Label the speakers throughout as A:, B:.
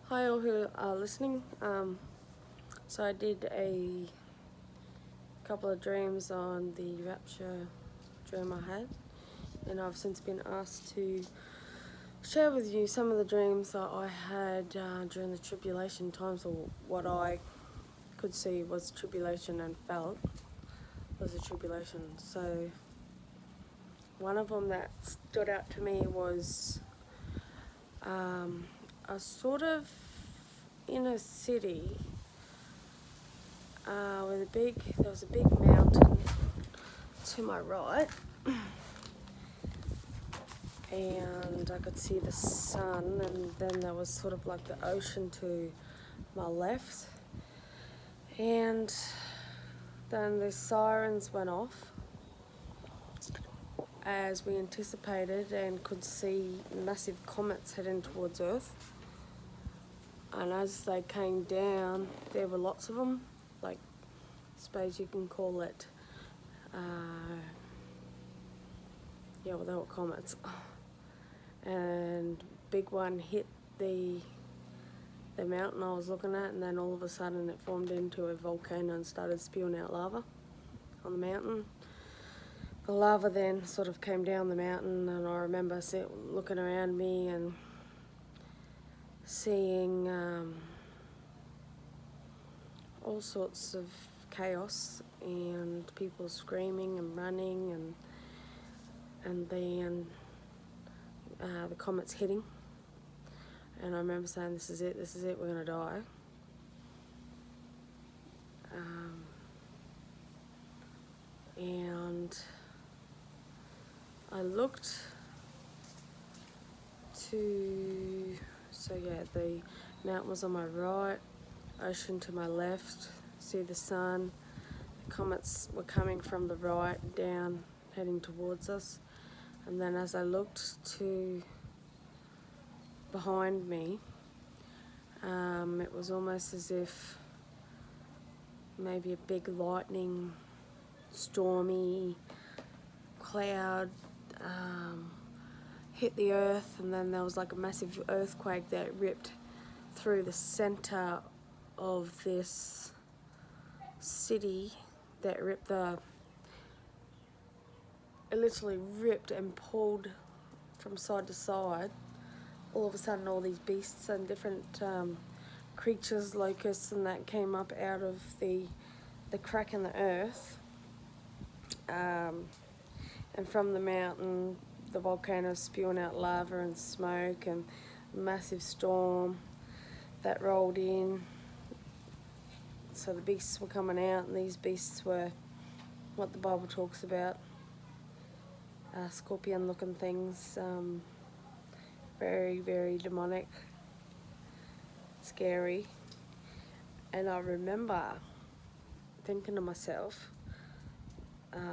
A: Hi all who are listening. So I did a couple of dreams on the rapture dream I had, and I've since been asked to share with you some of the dreams that I had during the tribulation times, or what I could see was tribulation and felt was a tribulation. So one of them that stood out to me was I was sort of in a city there was a big mountain to my right, and I could see the sun, and then there was sort of like the ocean to my left, and then the sirens went off as we anticipated, and could see massive comets heading towards Earth. And as they came down, there were lots of them, like, I suppose you can call it, they were comets. And big one hit the mountain I was looking at, and then all of a sudden it formed into a volcano and started spewing out lava on the mountain. The lava then sort of came down the mountain, and I remember looking around me and seeing all sorts of chaos and people screaming and running, and then the comets hitting, and I remember saying, this is it, we're gonna die. And I looked the mountain was on my right, ocean to my left, see the sun, the comets were coming from the right down, heading towards us. And then as I looked to behind me, it was almost as if maybe a big lightning, stormy cloud hit the earth, and then there was like a massive earthquake that ripped through the center of this city, that it literally ripped and pulled from side to side. All of a sudden all these beasts and different creatures, locusts and that, came up out of the crack in the earth, and from the mountain the volcano spewing out lava and smoke, and a massive storm that rolled in. So the beasts were coming out, and these beasts were what the Bible talks about, scorpion looking things, very, very demonic, scary. And I remember thinking to myself,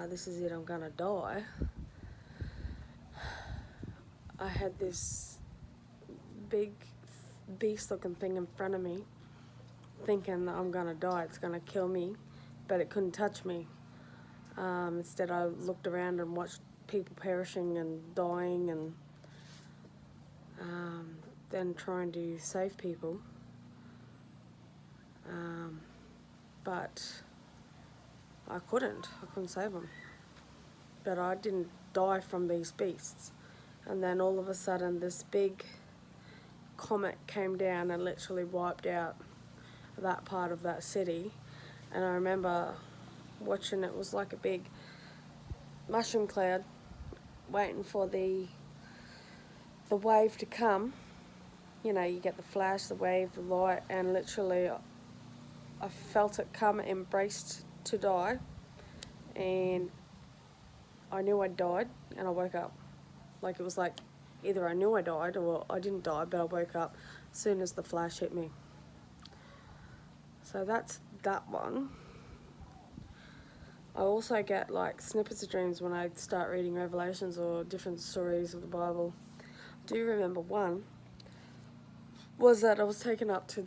A: this is it, I'm gonna die. I had this big beast looking thing in front of me, thinking that I'm gonna die, it's gonna kill me, but it couldn't touch me. Instead I looked around and watched people perishing and dying, and then trying to save people, but I couldn't save them. But I didn't die from these beasts. And then all of a sudden this big comet came down and literally wiped out that part of that city. And I remember watching, it was like a big mushroom cloud waiting for the wave to come. You know, you get the flash, the wave, the light, and literally I felt it come, embraced to die, and I knew I died, and I woke up. Like, it was like either I knew I died or I didn't die, but I woke up as soon as the flash hit me. So that's that one. I also get like snippets of dreams when I start reading Revelations or different stories of the Bible. I do remember one was that I was taken up to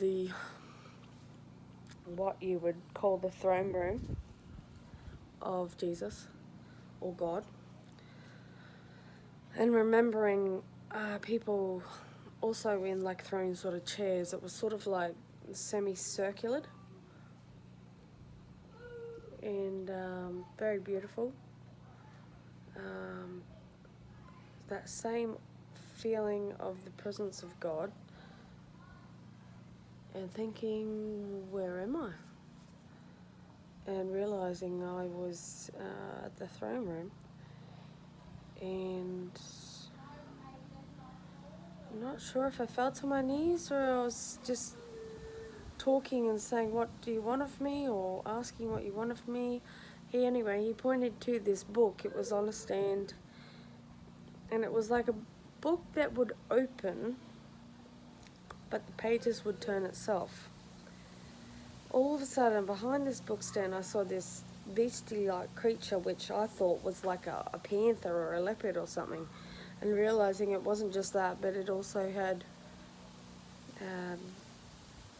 A: what you would call the throne room of Jesus or God, and remembering people also in like throne sort of chairs. It was sort of like semicircular and very beautiful. That same feeling of the presence of God and thinking, where am I? And realizing I was at the throne room, and I'm not sure if I fell to my knees or I was just talking and saying, what do you want of me, or asking what you want of me. He pointed to this book. It was on a stand, and it was like a book that would open, but the pages would turn itself. All of a sudden, behind this book stand, I saw this beastly-like creature, which I thought was like a panther or a leopard or something, and realizing it wasn't just that, but it also had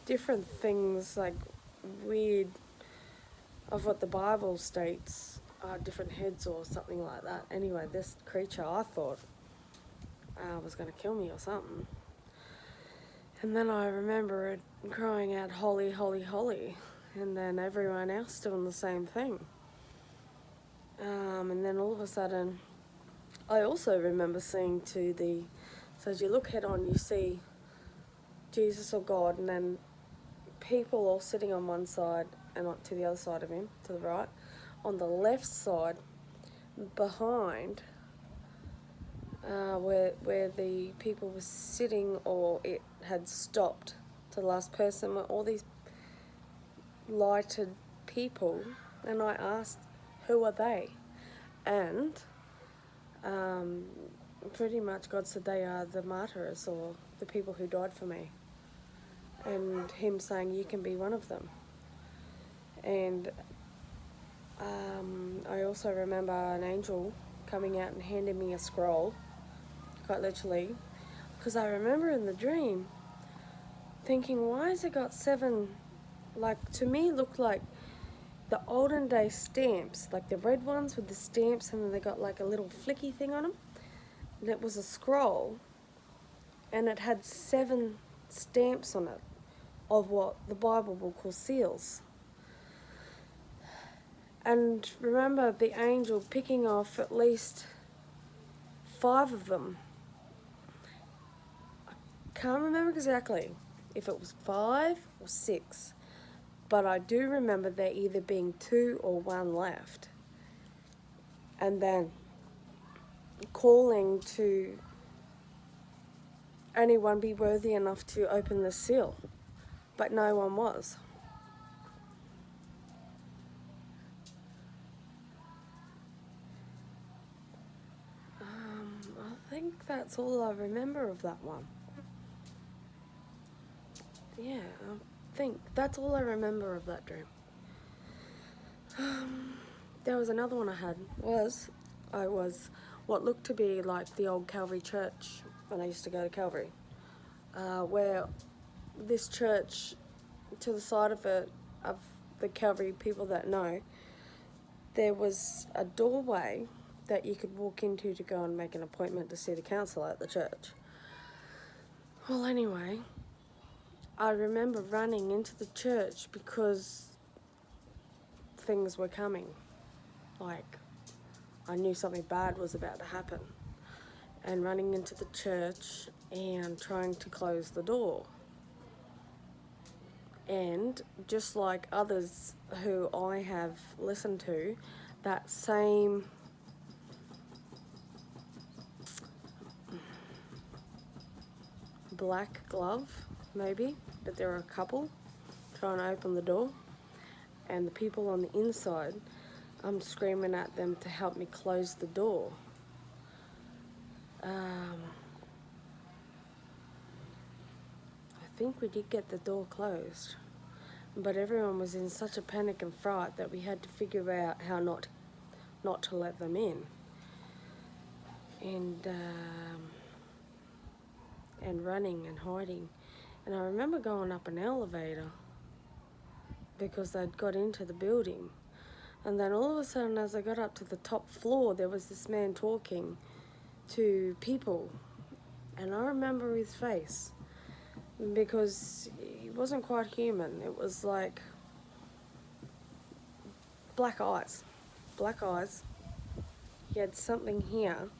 A: different things, like weird, of what the Bible states are different heads or something like that. Anyway, this creature, I thought was going to kill me or something. And then I remember it crying out, "Holy, holy, holy," and then everyone else doing the same thing. And then all of a sudden, I also remember seeing so as you look head on, you see Jesus or God, and then people all sitting on one side and to the other side of him, to the right. On the left side, behind, where the people were sitting, or it had stopped to the last person, were all these lighted people, and I asked, who are they? And pretty much God said they are the martyrs, or the people who died for me, and him saying, you can be one of them. And I also remember an angel coming out and handing me a scroll, quite literally, because I remember in the dream thinking, why has it got 7, like, to me looked like the olden day stamps, like the red ones with the stamps, and then they got like a little flicky thing on them, and it was a scroll, and it had 7 stamps on it of what the Bible will call seals. And remember the angel picking off at least 5 of them. I can't remember exactly if it was 5 or 6, but I do remember there either being 2 or 1 left. And then calling to anyone be worthy enough to open the seal, but no one was. I think that's all I remember of that one. Yeah, I think that's all I remember of that dream. There was another one I had. I was what looked to be like the old Calvary church when I used to go to Calvary, where this church, to the side of it, of the Calvary people that know, there was a doorway that you could walk into to go and make an appointment to see the counsellor at the church. Well, anyway, I remember running into the church because things were coming. Like, I knew something bad was about to happen. And running into the church and trying to close the door. And just like others who I have listened to, that same black glove, maybe, but there were a couple trying to open the door, and the people on the inside, I'm screaming at them to help me close the door. I think we did get the door closed, but everyone was in such a panic and fright that we had to figure out how not to let them in. And running and hiding. And I remember going up an elevator because they'd got into the building. And then all of a sudden, as I got up to the top floor, there was this man talking to people. And I remember his face because he wasn't quite human. It was like black eyes. Black eyes. He had something here.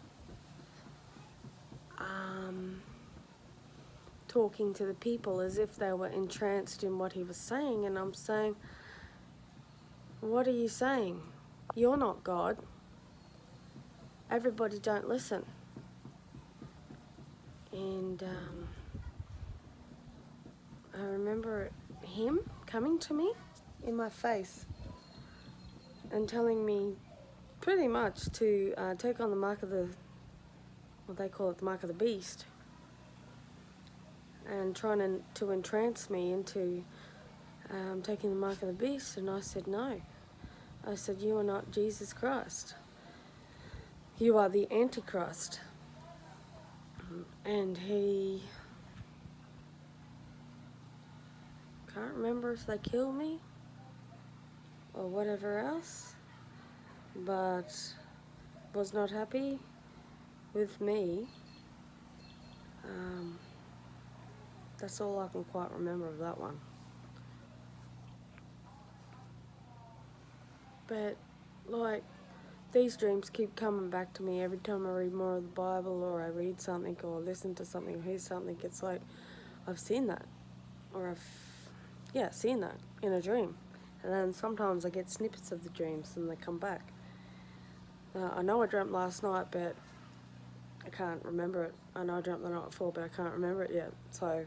A: Talking to the people as if they were entranced in what he was saying, and I'm saying, what are you saying? You're not God. Everybody don't listen. And I remember him coming to me in my face and telling me pretty much to take on the mark of the, what they call it, the mark of the beast, and trying to entrance me into taking the mark of the beast. And I said no. I said, you are not Jesus Christ. You are the Antichrist. And he, can't remember if they killed me or whatever else, but was not happy with me. That's all I can quite remember of that one. But like, these dreams keep coming back to me every time I read more of the Bible, or I read something, or listen to something, or hear something. It's like I've seen that, or I've seen that in a dream. And then sometimes I get snippets of the dreams and they come back. I know I dreamt last night, but I can't remember it. I know I dreamt the night before, but I can't remember it yet. So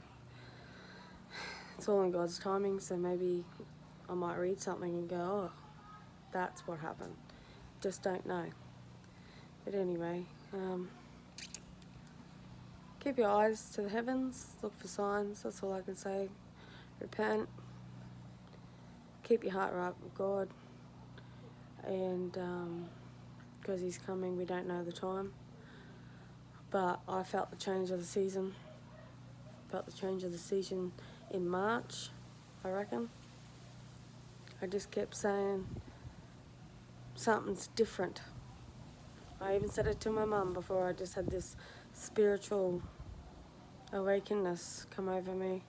A: it's all in God's timing, so maybe I might read something and go, oh, that's what happened. Just don't know. But anyway, keep your eyes to the heavens, look for signs, that's all I can say. Repent, keep your heart right with God, and because he's coming, we don't know the time. But I felt the change of the season. Felt the change of the season in March, I reckon. I just kept saying, something's different. I even said it to my mum before. I just had this spiritual awakenness come over me.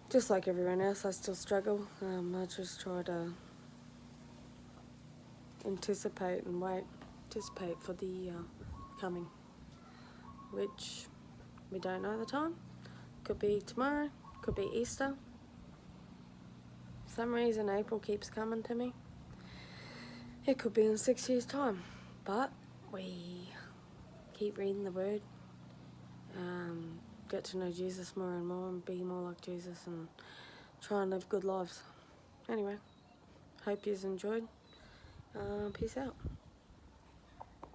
A: Just like everyone else, I still struggle. I just try to anticipate for the coming, which we don't know the time. Could be tomorrow, could be Easter. For some reason April keeps coming to me. It could be in 6 years' time, but we keep reading the Word, get to know Jesus more and more, and be more like Jesus, and try and live good lives. Anyway, hope you've enjoyed. Peace out.